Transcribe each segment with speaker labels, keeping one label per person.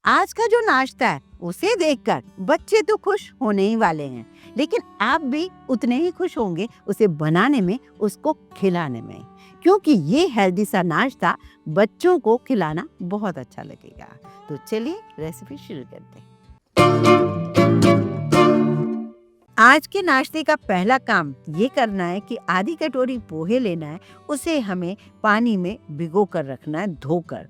Speaker 1: आज का जो नाश्ता है उसे देखकर बच्चे तो खुश होने ही वाले हैं, लेकिन आप भी उतने ही खुश होंगे उसे बनाने में, उसको खिलाने में, क्योंकि ये हेल्दी सा नाश्ता बच्चों को खिलाना बहुत अच्छा लगेगा। तो चलिए रेसिपी शुरू करते हैं। आज के नाश्ते का पहला काम ये करना है कि आधी कटोरी पोहे लेना है। उसे हमें पानी में भिगो कर रखना है, धोकर।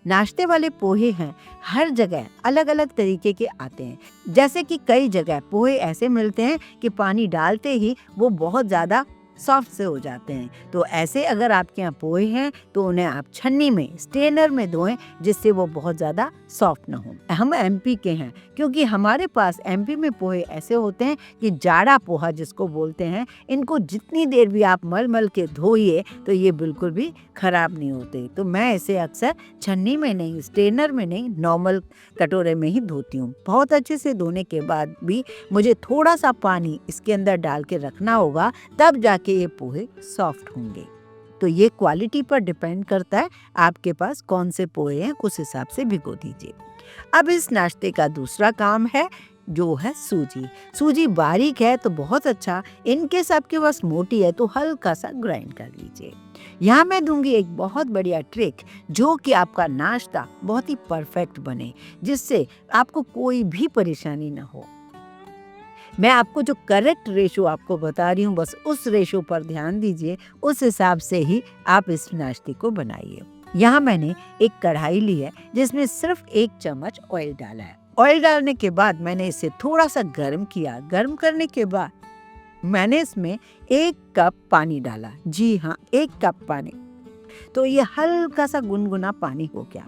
Speaker 1: नाश्ते वाले पोहे हैं, हर जगह अलग अलग तरीके के आते हैं। जैसे कि कई जगह पोहे ऐसे मिलते हैं कि पानी डालते ही वो बहुत ज़्यादा सॉफ्ट से हो जाते हैं। तो ऐसे अगर आपके यहाँ पोहे हैं तो उन्हें आप छन्नी में, स्ट्रेनर में धोएं, जिससे वो बहुत ज़्यादा सॉफ्ट ना हो। हम एमपी के हैं, क्योंकि हमारे पास एमपी में पोहे ऐसे होते हैं कि जाड़ा पोहा जिसको बोलते हैं, इनको जितनी देर भी आप मल मल के धोइए तो ये बिल्कुल भी खराब नहीं होते। तो मैं इसे अक्सर छन्नी में नहीं, स्ट्रेनर में नहीं, नॉर्मल कटोरे में ही धोती हूँ। बहुत अच्छे से धोने के बाद भी मुझे थोड़ा सा पानी इसके अंदर डाल के रखना होगा, तब जाके ये पोहे सॉफ्ट होंगे। तो ये क्वालिटी पर डिपेंड करता है, आपके पास कौन से पोहे हैं उस हिसाब से भिगो दीजिए। अब इस नाश्ते का दूसरा काम है जो है सूजी। सूजी बारीक है तो बहुत अच्छा, इनके सबके पास मोटी है तो हल्का सा ग्राइंड कर लीजिए। यहाँ मैं दूंगी एक बहुत बढ़िया ट्रिक, जो कि आपका नाश्ता बहुत ही परफेक्ट बने, जिससे आपको कोई भी परेशानी ना हो। मैं आपको जो करेक्ट रेशो आपको बता रही हूँ, बस उस रेशो पर ध्यान दीजिए, उस हिसाब से ही आप इस नाश्ते को बनाइए। यहाँ मैंने एक कढ़ाई ली है जिसमें सिर्फ 1 चम्मच ऑयल डाला है। ऑयल डालने के बाद मैंने इसे थोड़ा सा गर्म किया। गर्म करने के बाद मैंने इसमें 1 कप पानी डाला। जी हाँ, 1 कप पानी। तो ये हल्का सा गुनगुना पानी हो गया।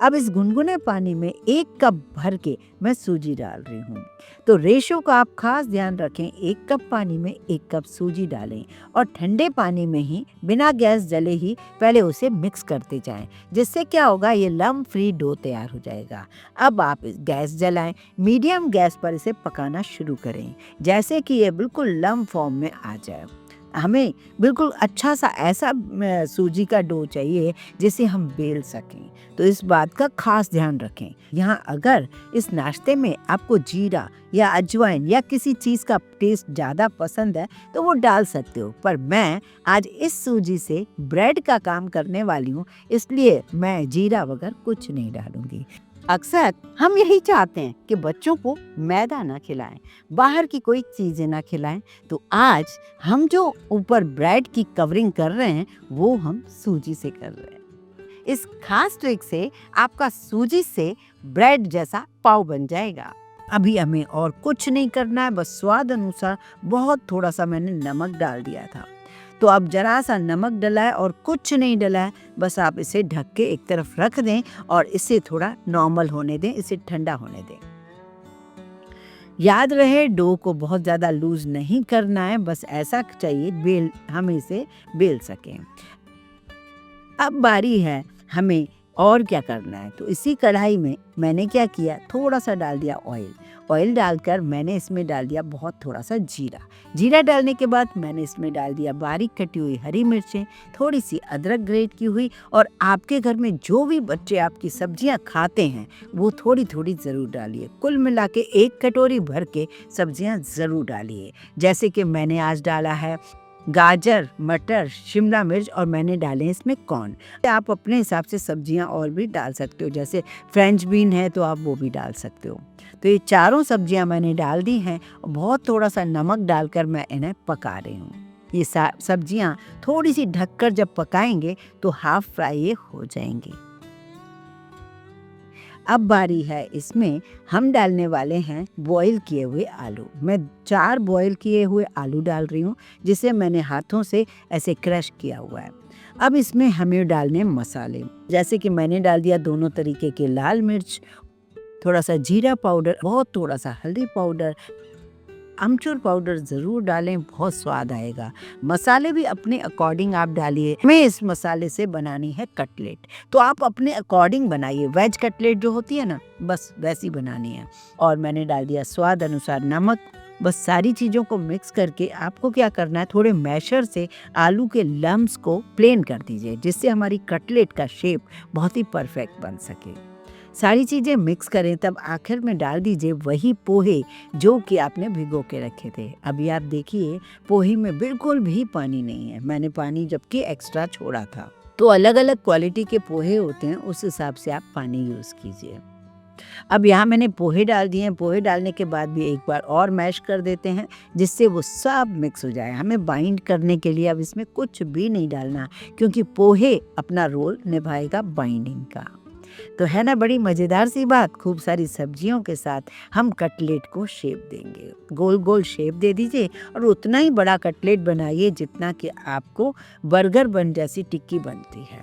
Speaker 1: अब इस गुनगुने पानी में 1 कप भर के मैं सूजी डाल रही हूँ। तो रेशो का आप खास ध्यान रखें, 1 कप पानी में 1 कप सूजी डालें और ठंडे पानी में ही बिना गैस जले ही पहले उसे मिक्स करते जाएं, जिससे क्या होगा, ये लम्प फ्री डो तैयार हो जाएगा। अब आप गैस जलाएं, मीडियम गैस पर इसे पकाना शुरू करें, जैसे कि ये बिल्कुल लम्प फॉर्म में आ जाए। हमें बिल्कुल अच्छा सा ऐसा सूजी का डो चाहिए जिसे हम बेल सकें, तो इस बात का खास ध्यान रखें। यहाँ अगर इस नाश्ते में आपको जीरा या अजवाइन या किसी चीज़ का टेस्ट ज़्यादा पसंद है तो वो डाल सकते हो, पर मैं आज इस सूजी से ब्रेड का काम करने वाली हूँ, इसलिए मैं जीरा वगैरह कुछ नहीं डालूंगी। अक्सर हम यही चाहते हैं कि बच्चों को मैदा ना खिलाएं, बाहर की कोई चीज़ें ना खिलाएं, तो आज हम जो ऊपर ब्रेड की कवरिंग कर रहे हैं वो हम सूजी से कर रहे हैं। इस खास ट्रिक से आपका सूजी से ब्रेड जैसा पाव बन जाएगा। अभी हमें और कुछ नहीं करना है, बस स्वाद अनुसार बहुत थोड़ा सा मैंने नमक डाल दिया था, तो अब जरा सा नमक डला है और कुछ नहीं डला है। बस आप इसे ढक के एक तरफ रख दें और इसे थोड़ा नॉर्मल होने दें, इसे ठंडा होने दें। याद रहे, डो को बहुत ज़्यादा लूज नहीं करना है, बस ऐसा चाहिए हम इसे बेल सकें। अब बारी है हमें और क्या करना है, तो इसी कढ़ाई में मैंने क्या किया, थोड़ा सा डाल दिया ऑयल। ऑयल डालकर मैंने इसमें डाल दिया बहुत थोड़ा सा जीरा। जीरा डालने के बाद मैंने इसमें डाल दिया बारीक कटी हुई हरी मिर्चें, थोड़ी सी अदरक ग्रेट की हुई, और आपके घर में जो भी बच्चे आपकी सब्जियां खाते हैं वो थोड़ी थोड़ी ज़रूर डालिए। कुल मिला के 1 कटोरी भर के सब्जियां ज़रूर डालिए। जैसे कि मैंने आज डाला है गाजर, मटर, शिमला मिर्च, और मैंने डाले इसमें कॉर्न। आप अपने हिसाब से सब्जियां और भी डाल सकते हो, जैसे फ्रेंच बीन है तो आप वो भी डाल सकते हो। तो ये चारों सब्जियां मैंने डाल दी हैं और बहुत थोड़ा सा नमक डालकर मैं इन्हें पका रही हूँ। ये सब्जियां थोड़ी सी ढककर जब पकाएंगे तो हाफ फ्राई ये हो जाएंगी। अब बारी है, इसमें हम डालने वाले हैं बॉईल किए हुए आलू। मैं 4 बॉईल किए हुए आलू डाल रही हूँ, जिसे मैंने हाथों से ऐसे क्रश किया हुआ है। अब इसमें हमें डालने मसाले, जैसे कि मैंने डाल दिया दोनों तरीके के लाल मिर्च, थोड़ा सा जीरा पाउडर, बहुत थोड़ा सा हल्दी पाउडर, अमचूर पाउडर ज़रूर डालें, बहुत स्वाद आएगा। मसाले भी अपने अकॉर्डिंग आप डालिए। हमें इस मसाले से बनानी है कटलेट, तो आप अपने अकॉर्डिंग बनाइए। वेज कटलेट जो होती है ना, बस वैसी बनानी है। और मैंने डाल दिया स्वाद अनुसार नमक। बस सारी चीज़ों को मिक्स करके आपको क्या करना है, थोड़े मैशर से आलू के लम्स को प्लेन कर दीजिए, जिससे हमारी कटलेट का शेप बहुत ही परफेक्ट बन सके। सारी चीज़ें मिक्स करें, तब आखिर में डाल दीजिए वही पोहे जो कि आपने भिगो के रखे थे। अभी आप देखिए पोहे में बिल्कुल भी पानी नहीं है, मैंने पानी जबकि एक्स्ट्रा छोड़ा था। तो अलग-अलग क्वालिटी के पोहे होते हैं, उस हिसाब से आप पानी यूज़ कीजिए। अब यहाँ मैंने पोहे डाल दिए हैं, पोहे डालने के बाद भी एक बार और मैश कर देते हैं जिससे वो सब मिक्स हो जाए। हमें बाइंड करने के लिए अब इसमें कुछ भी नहीं डालना, क्योंकि पोहे अपना रोल निभाएगा बाइंडिंग का। तो है ना बड़ी मज़ेदार सी बात। खूब सारी सब्जियों के साथ हम कटलेट को शेप देंगे, गोल गोल शेप दे दीजिए और उतना ही बड़ा कटलेट बनाइए जितना कि आपको बर्गर बन जैसी टिक्की बनती है।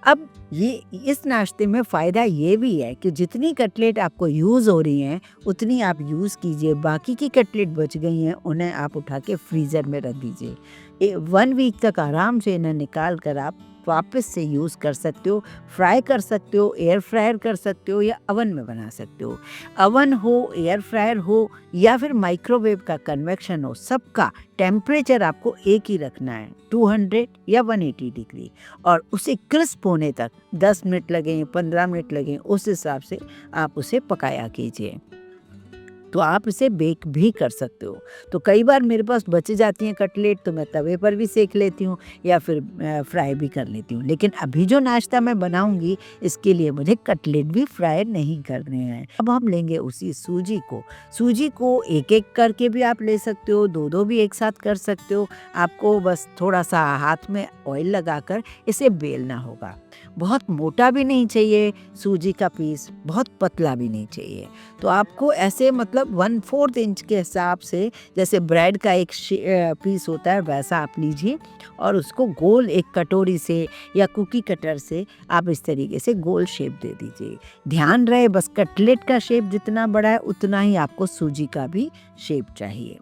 Speaker 1: अब ये इस नाश्ते में फ़ायदा ये भी है कि जितनी कटलेट आपको यूज़ हो रही हैं उतनी आप यूज़ कीजिए। बाकी की कटलेट बच गई हैं उन्हें आप उठा के फ्रीज़र में रख दीजिए। 1 वीक तक आराम से इन्हें निकाल कर आप वापस से यूज़ कर सकते हो, फ्राई कर सकते हो, एयर फ्रायर कर सकते हो या अवन में बना सकते हो। अवन हो, एयर फ्रायर हो या फिर माइक्रोवेव का कन्वेक्शन हो, सबका टेम्परेचर आपको एक ही रखना है, 200 या 180 डिग्री, और उसे क्रिस्प होने तक 10 मिनट लगें, 15 मिनट लगें, उस हिसाब से आप उसे पकाया कीजिए। तो आप इसे बेक भी कर सकते हो। तो कई बार मेरे पास बच जाती हैं कटलेट तो मैं तवे पर भी सेक लेती हूँ या फिर फ्राई भी कर लेती हूँ। लेकिन अभी जो नाश्ता मैं बनाऊँगी इसके लिए मुझे कटलेट भी फ्राई नहीं करने हैं। अब हम लेंगे उसी सूजी को एक-एक करके भी आप ले सकते हो, 2-2 भी एक साथ कर सकते हो। आपको बस थोड़ा-सा हाथ में ऑयल लगाकर इसे बेलना होगा। बहुत मोटा भी नहीं चाहिए सूजी का पीस, बहुत पतला भी नहीं चाहिए। तो आपको ऐसे मतलब 1/4 इंच के हिसाब से, जैसे ब्रेड का एक पीस होता है वैसा आप लीजिए और उसको गोल एक कटोरी से या कुकी कटर से आप इस तरीके से गोल शेप दे दीजिए। ध्यान रहे बस कटलेट का शेप जितना बड़ा है उतना ही आपको सूजी का भी शेप चाहिए।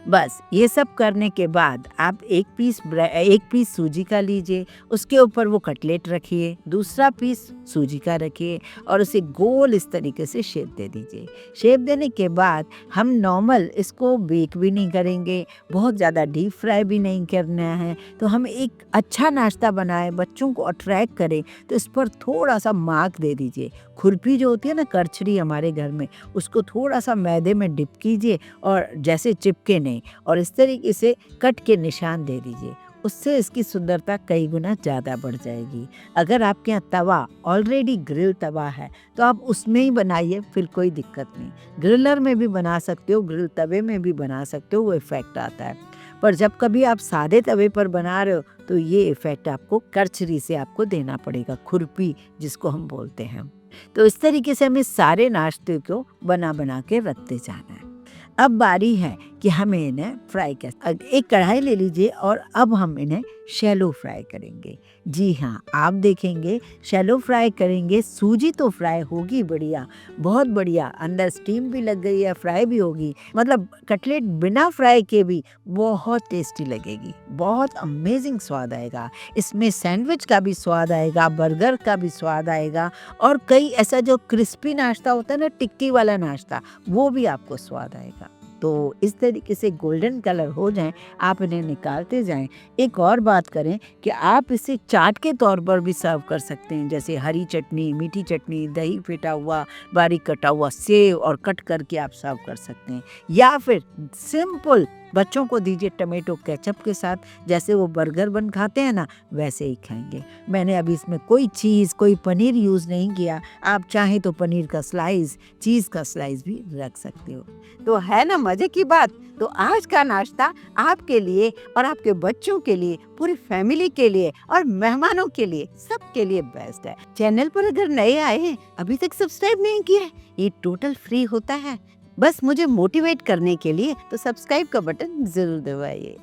Speaker 1: बस ये सब करने के बाद आप एक पीस सूजी का लीजिए, उसके ऊपर वो कटलेट रखिए, दूसरा पीस सूजी का रखिए और उसे गोल इस तरीके से शेप दे दीजिए। शेप देने के बाद हम नॉर्मल इसको बेक भी नहीं करेंगे, बहुत ज़्यादा डीप फ्राई भी नहीं करना है। तो हम एक अच्छा नाश्ता बनाएं, बच्चों को अट्रैक्ट करें, तो इस पर थोड़ा सा मार्क दे दीजिए। खुरपी जो होती है ना, करछड़ी हमारे घर में, उसको थोड़ा सा मैदे में डिप कीजिए और जैसे चिपके नहीं, और इस तरीके से कट के निशान दे दीजिए। उससे इसकी सुंदरता कई गुना ज़्यादा बढ़ जाएगी। अगर आपके यहाँ तवा ऑलरेडी ग्रिल तवा है तो आप उसमें ही बनाइए, फिर कोई दिक्कत नहीं। ग्रिलर में भी बना सकते हो, ग्रिल तवे में भी बना सकते हो, वो इफ़ेक्ट आता है। पर जब कभी आप सादे तवे पर बना रहे हो तो ये इफ़ेक्ट आपको करछड़ी से आपको देना पड़ेगा, खुरपी जिसको हम बोलते हैं। तो इस तरीके से हमें सारे नाश्ते को बना के रखते जाना है। अब बारी है कि हमें इन्हें फ्राई कर, एक कढ़ाई ले लीजिए और अब हम इन्हें शैलो फ्राई करेंगे। जी हाँ, आप देखेंगे शैलो फ्राई करेंगे, सूजी तो फ्राई होगी बढ़िया, बहुत बढ़िया, अंदर स्टीम भी लग गई है, फ्राई भी होगी, मतलब कटलेट बिना फ्राई के भी बहुत टेस्टी लगेगी, बहुत अमेजिंग स्वाद आएगा। इसमें सैंडविच का भी स्वाद आएगा, बर्गर का भी स्वाद आएगा और कई ऐसा जो क्रिस्पी नाश्ता होता है ना, टिक्की वाला नाश्ता, वो भी आपको स्वाद आएगा। तो इस तरीके से गोल्डन कलर हो जाएं, आप इन्हें निकालते जाएं। एक और बात करें कि आप इसे चाट के तौर पर भी सर्व कर सकते हैं, जैसे हरी चटनी, मीठी चटनी, दही फेंटा हुआ, बारीक कटा हुआ सेव और कट करके आप सर्व कर सकते हैं, या फिर सिंपल बच्चों को दीजिए टमेटो केचप के साथ, जैसे वो बर्गर बन खाते हैं ना वैसे ही खाएंगे। मैंने अभी इसमें कोई चीज़, कोई पनीर यूज़ नहीं किया, आप चाहें तो पनीर का स्लाइस, चीज़ का स्लाइस भी रख सकते हो। तो है ना मज़े की बात। तो आज का नाश्ता आपके लिए और आपके बच्चों के लिए, पूरी फैमिली के लिए और मेहमानों के लिए, सबके लिए बेस्ट है। चैनल पर अगर नए आए हैं, अभी तक सब्सक्राइब नहीं किया है, ये टोटल फ्री होता है, बस मुझे मोटिवेट करने के लिए, तो सब्सक्राइब का बटन जरूर दबाइए।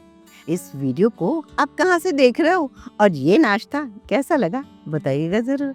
Speaker 1: इस वीडियो को आप कहाँ से देख रहे हो और ये नाश्ता कैसा लगा बताइएगा जरूर।